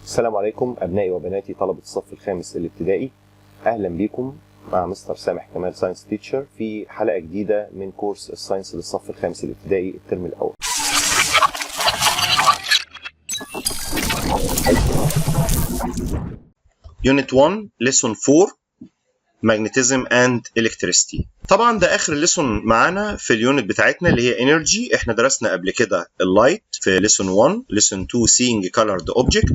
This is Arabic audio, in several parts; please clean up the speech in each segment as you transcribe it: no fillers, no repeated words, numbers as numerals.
السلام عليكم أبنائي وبناتي طلبة الصف الخامس الابتدائي. أهلا بكم مع مستر سامح كمال ساينس تيتشر في حلقة جديدة من كورس الساينس للصف الخامس الابتدائي الترم الأول. Unit 1 Lesson 4 Magnetism and Electricity. طبعا ده آخر ليسون معانا في اليونت بتاعتنا اللي هي Energy. احنا درسنا قبل كده اللايت في Lesson 1، Lesson 2 Seeing Colored Object،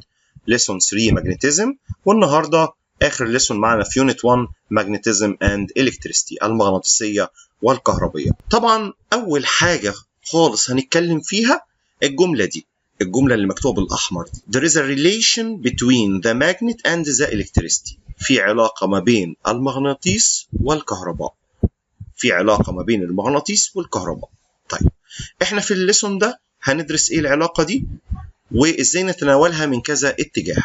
Lesson 3 Magnetism، والنهارده آخر ليسون معانا في Unit 1 Magnetism and Electricity، المغناطيسية والكهربية. طبعا أول حاجة خالص هنتكلم فيها الجملة دي، الجملة اللي مكتوبة بالأحمر دي. There is a relation between the magnet and the electricity. في علاقة ما بين المغناطيس والكهرباء. في علاقة ما بين المغناطيس والكهرباء. طيب احنا في الليسون ده هندرس ايه العلاقة دي وازاي نتناولها من كذا اتجاه.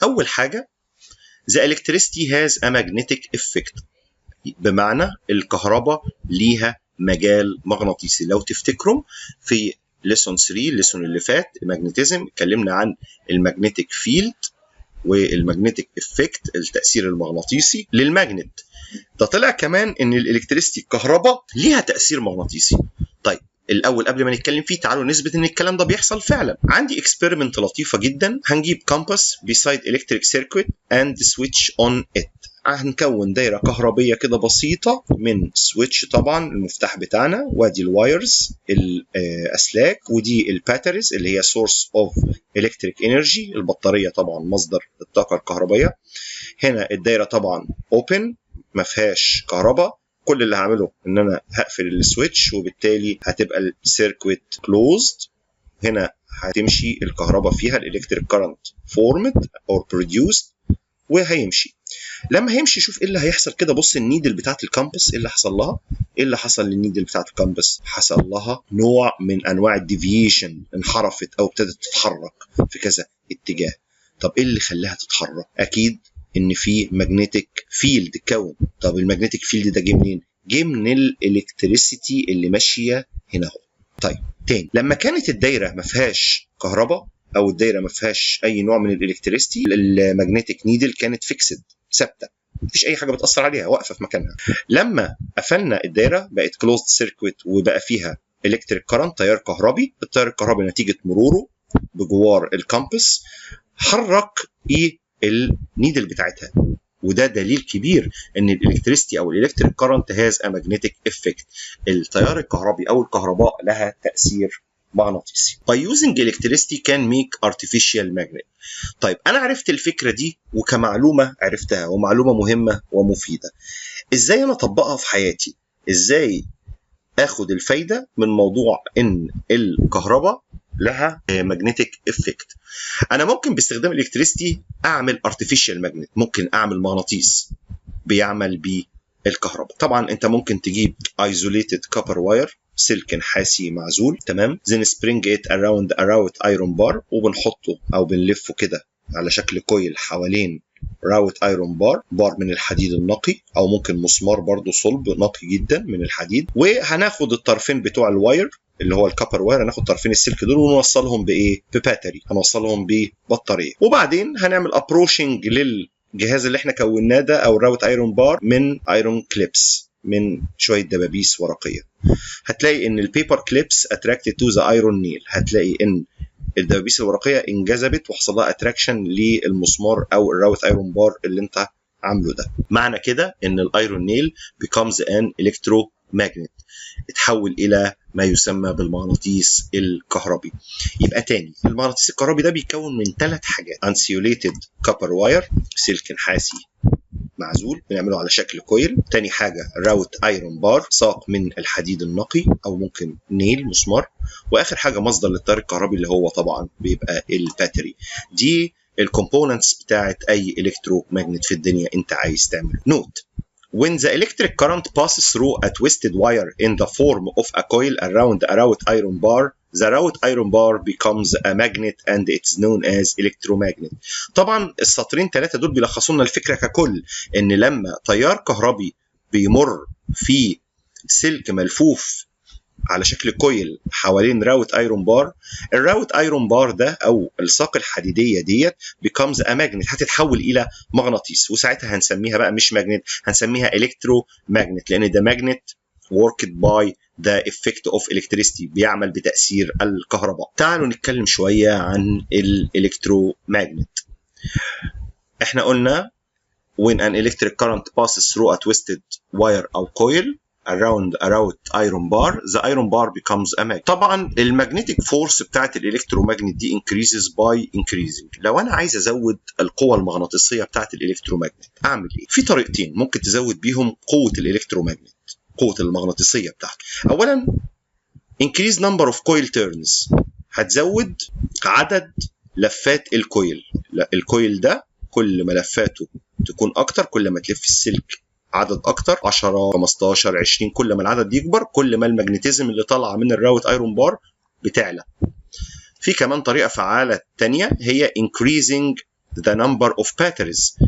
أول حاجة the electricity has a magnetic effect، بمعنى الكهرباء ليها مجال مغناطيسي. لو تفتكروا في lesson 3 الليسون اللي فات magnetism اتكلمنا عن المagnetic field والمagnetic effect، التأثير المغناطيسي للماجنت. ده طلع كمان ان الالكتريستي الكهرباء ليها تأثير مغناطيسي. طيب الأول قبل ما نتكلم فيه تعالوا نثبت ان الكلام ده بيحصل فعلا. عندي اكسبيرمنت لطيفة جدا، هنجيب كومباس beside electric circuit and switch on it. هنكون دايرة كهربية كده بسيطة من سويتش، طبعا المفتاح بتاعنا، وادي الوايرز الأسلاك، ودي الباتريز اللي هي source of electric energy، البطارية طبعا مصدر الطاقة الكهربائية. هنا الدايرة طبعا open ما فيهاش كهرباء، كل اللي هعمله ان انا هقفل السويتش وبالتالي هتبقى السيركويت كلوزد. هنا هتمشي الكهرباء فيها، الالكتريك كارنت فورمد اور بروديوسد، وهيمشي. لما هيمشي شوف ايه اللي هيحصل كده. بص النيدل بتاعت الكامبس ايه اللي حصل لها. ايه اللي حصل للنيدل بتاعت الكامبس؟ حصل لها نوع من انواع الديفيشن، انحرفت او ابتدت تتحرك في كذا اتجاه. طب ايه اللي خلاها تتحرك؟ اكيد ان في ماجنتيك فيلد اتكون. طب الماجنتيك فيلد ده جه منين؟ جه من الالكتريسيتي اللي ماشيه هنا اهو. طيب تاني، لما كانت الدايره ما فيهاش كهرباء او الدايره ما فيهاش اي نوع من الالكتريسيتي، الماجنتيك نيدل كانت فيكسد، ثابته، مفيش اي حاجه بتاثر عليها، واقفه في مكانها. لما قفلنا الدايره بقت كلوزد سيركويت وبقى فيها الكتريك كارنت، تيار كهربي. التيار الكهربي نتيجه مروره بجوار الكامبس حرك النيدل بتاعتها، وده دليل كبير ان الالكتريستي او الالكتريك كارنت هاز ا ماجنتيك افكت. التيار الكهربي او الكهرباء لها تاثير مغناطيسي. By using electricity can make artificial magnet. طيب انا عرفت الفكره دي وكمعلومه عرفتها، ومعلومه مهمه ومفيده. ازاي انا اطبقها في حياتي؟ ازاي اخد الفايده من موضوع ان الكهرباء لها ماجنتيك افكت؟ انا ممكن باستخدام الالكتريستي اعمل ارتفيشال ماجنت، ممكن اعمل مغناطيس بيعمل بالكهرباء. طبعا انت ممكن تجيب isolated copper wire، سلك نحاسي معزول، تمام، then spring it around a wrought iron bar، وبنحطه او بنلفه كده على شكل كويل حوالين راوت ايرون بار من الحديد النقي، او ممكن مسمار برضو صلب نقي جدا من الحديد. وهناخد الطرفين بتوع الواير اللي هو الكابر واير، هناخد طرفين السلك دول ونوصلهم بايه؟ بباتري، هنوصلهم ببطاريه. وبعدين هنعمل ابروشنج للجهاز اللي احنا كوناه ده او الراوت ايرون بار من ايرون كليبس، من شويه دبابيس ورقيه. هتلاقي ان البيبر كليبس اتراكتد تو ذا ايرون نيل، هتلاقي ان الدبابيس الورقيه انجذبت وحصل لها اتراكشن للمسمار او الراوت ايرون بار اللي انت عامله ده. معنى كده ان الايرون نيل becomes an electromagnet، اتحول الى ما يسمى بالمغناطيس الكهربي. يبقى تاني، المغناطيس الكهربي ده بيتكون من 3 حاجات: insulated copper wire، سلك نحاسي معزول بنعمله على شكل كويل. تاني حاجة راوت ايرون بار، ساق من الحديد النقي او ممكن نيل مسمار. واخر حاجة مصدر للتيار الكهربي اللي هو طبعا بيبقى الباتري. دي الكومبوننتس بتاعت اي الكترو ماجنت في الدنيا انت عايز تعمل. نوت: when the electric current passes through a twisted wire in the form of a coil around a wrought iron bar, the wrought iron bar becomes a magnet and it's known as electromagnet. طبعا السطرين 3 دول بيلخصوا لنا الفكره ككل، ان لما تيار كهربي بيمر في سلك ملفوف على شكل كويل حوالين راوت ايرون بار. الراوت ايرون بار ده او الساق الحديديه ديت becomes a magnet، هتتحول الى مغناطيس، وساعتها هنسميها بقى مش ماجنت، هنسميها الكترو ماجنت، لان ده ماجنت worked by the effect of electricity، بيعمل بتاثير الكهرباء. تعالوا نتكلم شويه عن الالكترو ماجنت. احنا قلنا when an electric current passes through a twisted wire or coil around a route iron bar, the iron bar becomes a magnet. طبعا المagnetic force بتاعت الالكترومagnet دي increases by increasing. لو انا عايز ازود القوة المغناطيسية بتاعت الالكترومagnet اعمل ايه؟ في طريقتين ممكن تزود بيهم قوة الالكترومagnet، قوة المغناطيسية بتاعته. اولا increase number of coil turns، هتزود عدد لفات الكويل. الكويل ده كل ما لفاته تكون اكتر، كل ما تلف السلك عدد اكتر، 10 15 20، كل ما العدد يكبر كل ما المagnetism اللي طالعه من الراوت ايرون بار بتعلى. في كمان طريقه فعاله تانية هي increasing the number of batteries،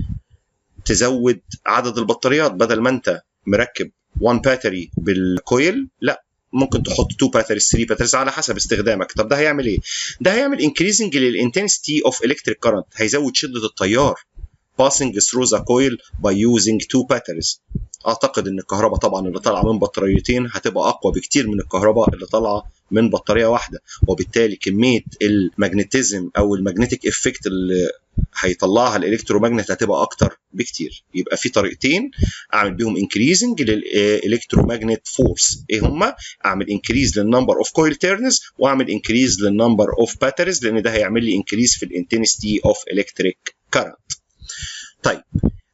تزود عدد البطاريات. بدل ما انت مركب 1 باتري بالكويل، لا ممكن تحط 2 باتريز 3 باتريز على حسب استخدامك. طب ده هيعمل ايه؟ ده هيعمل increasing للintensity of electric current، هيزود شده التيار passing through the coil by using 2 batteries. اعتقد ان الكهرباء طبعا اللي طالعه من بطاريتين هتبقى اقوى بكتير من الكهرباء اللي طالعه من بطاريه واحده، وبالتالي كميه المagnetism او المagnetic effect اللي هيطلعها الالكترومagnet هتبقى اكتر بكتير. يبقى في طريقتين اعمل بيهم increasing للالكترومagnet فورس. ايه هما؟ اعمل increase للنمبر اوف كويل تيرنز، واعمل increase للنمبر اوف باتريز، لان ده هيعمل لي increase في الانتنسيتي اوف الكتريك كارنت. طيب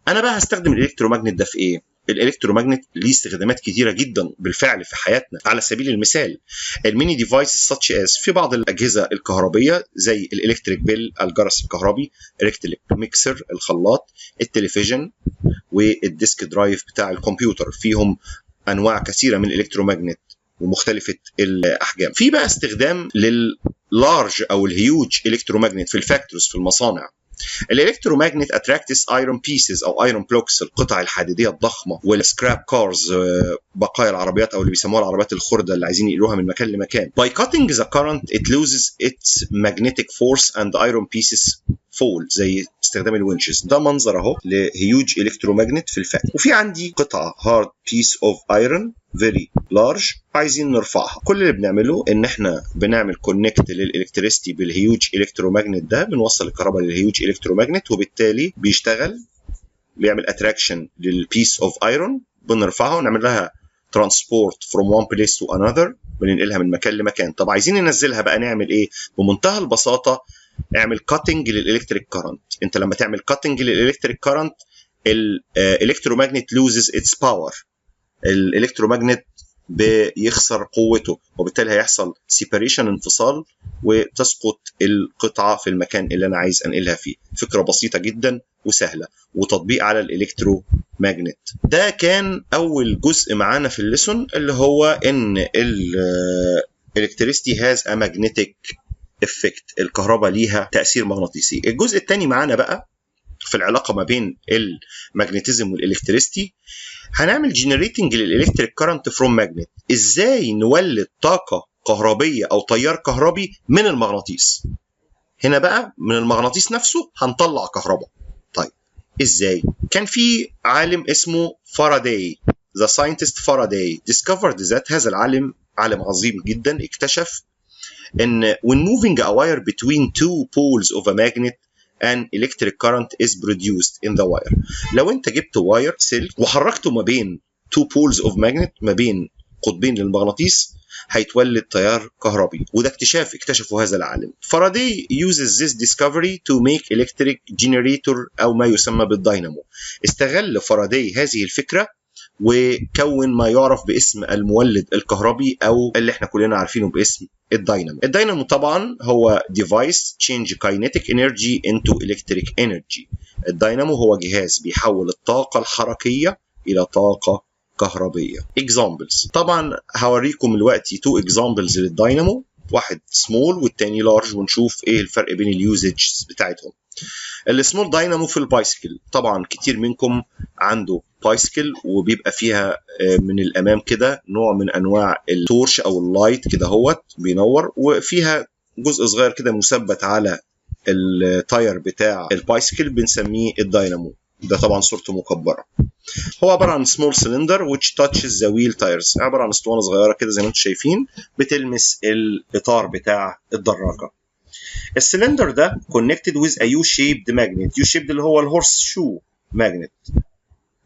انا بقى هستخدم الالكترومagnet ده في ايه؟ الالكترومagnet ليه استخدامات كتيره جدا بالفعل في حياتنا. على سبيل المثال الميني ديفايسز such as، في بعض الاجهزه الكهربيه زي الالكتريك بيل الجرس الكهربي، الكتريك ميكسر الخلاط، التلفزيون، والديسك درايف بتاع الكمبيوتر، فيهم انواع كثيره من الالكترومagnet ومختلفه الاحجام. في بقى استخدام لللارج او الهيوج الكترومagnet في الفاكتوريز في المصانع. الالكترومagnet attracts iron pieces او iron blocks، القطع الحديديه الضخمه، والسكراب كارز، بقايا العربيات او اللي بيسموها العربيات الخرده اللي عايزين ينقلوها من مكان لمكان. By cutting the current it loses its magnetic force and iron pieces fall، زي استخدام الونشز. ده منظر اهو لهيوج الكترومagnet في الفاكتوري. وفي عندي قطعه hard piece of iron very large عايزين نرفعها. كل اللي بنعمله ان احنا بنعمل كونكت للالكتريستي بالهيوج الكترومagnet ده، بنوصل الكهرباء للهيوج الكترومagnet، وبالتالي بيشتغل بيعمل اتراكشن للبيس اوف ايرون، بنرفعها ونعمل لها ترانسبورت فروم وان بليس تو انذر، بننقلها من مكان لمكان. طب عايزين ننزلها بقى نعمل ايه؟ بمنتهى البساطه اعمل كاتنج للالكتريك كارنت. انت لما تعمل كاتنج للالكتريك كارنت الالكترومagnet loses its power، الالكترومagnet بيخسر قوته، وبالتالي هيحصل سيباريشن انفصال، وتسقط القطعه في المكان اللي انا عايز انقلها فيه. فكره بسيطه جدا وسهله، وتطبيق على الالكترومagnet. ده كان اول جزء معانا في الليسون، اللي هو ان electricity has a magnetic effect، الكهرباء ليها تاثير مغناطيسي. الجزء الثاني معانا بقى في العلاقه ما بين المagnetism والالكتريستي، هنعمل جنريتنج للالكتريك كارنت فروم ماجنت. ازاي نولد طاقه كهربيه او تيار كهربي من المغناطيس؟ هنا بقى من المغناطيس نفسه هنطلع كهرباء. طيب ازاي؟ كان في عالم اسمه فاراداي، ذا ساينتست فاراداي discovered that، هذا العالم عالم عظيم جدا، اكتشف ان when moving a wire between two poles of a magnet an electric current is produced in the wire. لو انت جبت واير سلك وحركته ما بين two poles of magnet، ما بين قطبين للمغناطيس، هيتولد تيار كهربي. وده اكتشفه هذا العالم. فاراداي uses this discovery to make electric generator او ما يسمى بالدينامو. استغل فاراداي هذه الفكرة وكون ما يعرف باسم المولد الكهربي، او اللي احنا كلنا عارفينه باسم الدينامو. الدينامو طبعا هو device change kinetic energy into electric energy. الدينامو هو جهاز بيحول الطاقة الحركية إلى طاقة كهربية. examples، طبعا هوريكم دلوقتي 2 examples للدينامو، واحد سمول والتاني لارج، ونشوف ايه الفرق بين اليوزج بتاعتهم. السمول داينامو في البايسكل، طبعا كتير منكم عنده بايسكل، وبيبقى فيها من الامام كده نوع من انواع التورش او اللايت كده هوت بينور، وفيها جزء صغير كده مثبت على التاير بتاع البايسكل بنسميه الداينامو. ده طبعا صورته مكبره. هو عباره عن سمول سلندر which touches the wheel tires، عباره عن اسطوانه صغيره كده زي ما انتم شايفين بتلمس الاطار بتاع الدراجه. السلندر ده connected with a U-shaped magnet. U-shaped اللي هو الهورس شو magnet،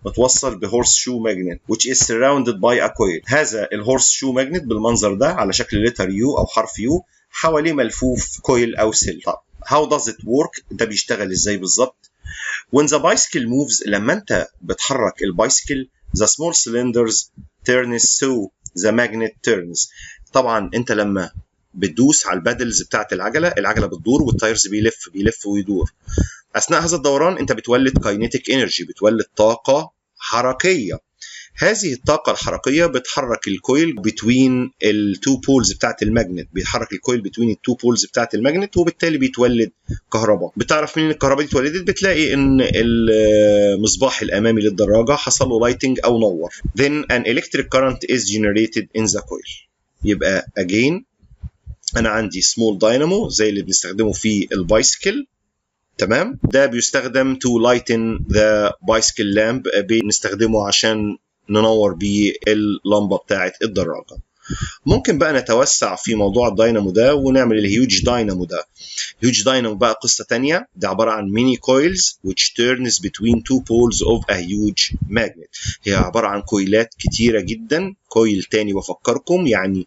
متوصل بهورس شو ماجنت which is surrounded by a coil. هذا الهورس شو ماجنت بالمنظر ده على شكل لتر يو او حرف يو، حواليه ملفوف كويل او سيل. طب how does it work؟ ده بيشتغل ازاي بالظبط؟ when the bicycle moves، لما انت بتحرك البايسكل the small cylinders turns so the magnet turns. طبعا انت لما بتدوس على البادلز بتاعت العجله بتدور والتايرز بيلف ويدور. اثناء هذا الدوران انت بتولد كاينيتيك انرجي، بتولد طاقه حركيه. هذه الطاقه الحركيه بتحرك الكويل بتوين التو بولز بتاعت الماجنت، بيتحرك الكويل بتوين التو بولز بتاعت الماجنت، وبالتالي بيتولد كهرباء. بتعرف منين الكهرباء دي اتولدت؟ بتلاقي ان المصباح الامامي للدراجه حصل له لايتنج او نور. then an electric current is generated in the coil. يبقى again انا عندي سمول داينامو زي اللي بنستخدمه في البايسكل، تمام؟ ده بيستخدم to lighten the bicycle lamp، بنستخدمه عشان ننور بيه اللمبه بتاعه الدراجه. ممكن بقى نتوسع في موضوع الداينامو ده ونعمل الهيوج داينامو ده. هيوج داينامو بقى قصه تانية، ده عباره عن ميني كويلز which turns between two poles of a huge magnet. هي عباره عن كويلات كتيره جدا. كويل تاني بفكركم يعني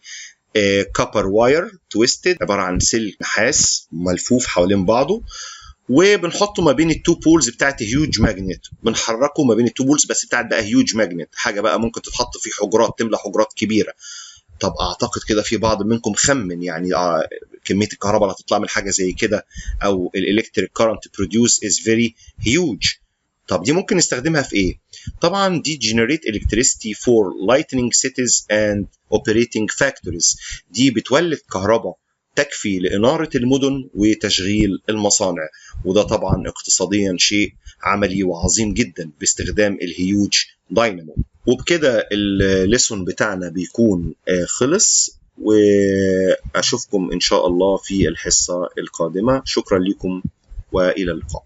كابر واير تويستد، عباره عن سلك نحاس ملفوف حوالين بعضه، وبنحطه ما بين التو بولز بتاعت هيوج ماجنت، بنحركه ما بين التو بولز بس بتاعت بقى هيوج ماجنت، حاجه بقى ممكن تتحط في حجرات، تملى حجرات كبيره. طب اعتقد كده في بعض منكم خمن يعني كميه الكهرباء اللي هتطلع من حاجه زي كده، او الالكتريك كارنت بروديوس از فيري هيوج. طب دي ممكن نستخدمها في ايه؟ طبعا دي generate electricity for lighting cities and operating factories. دي بتولد كهرباء تكفي لإنارة المدن وتشغيل المصانع، وده طبعا اقتصاديا شيء عملي وعظيم جدا باستخدام الهيوج داينامو. وبكده الليسون بتاعنا بيكون خلص، وأشوفكم إن شاء الله في الحصة القادمة. شكرا لكم وإلى اللقاء.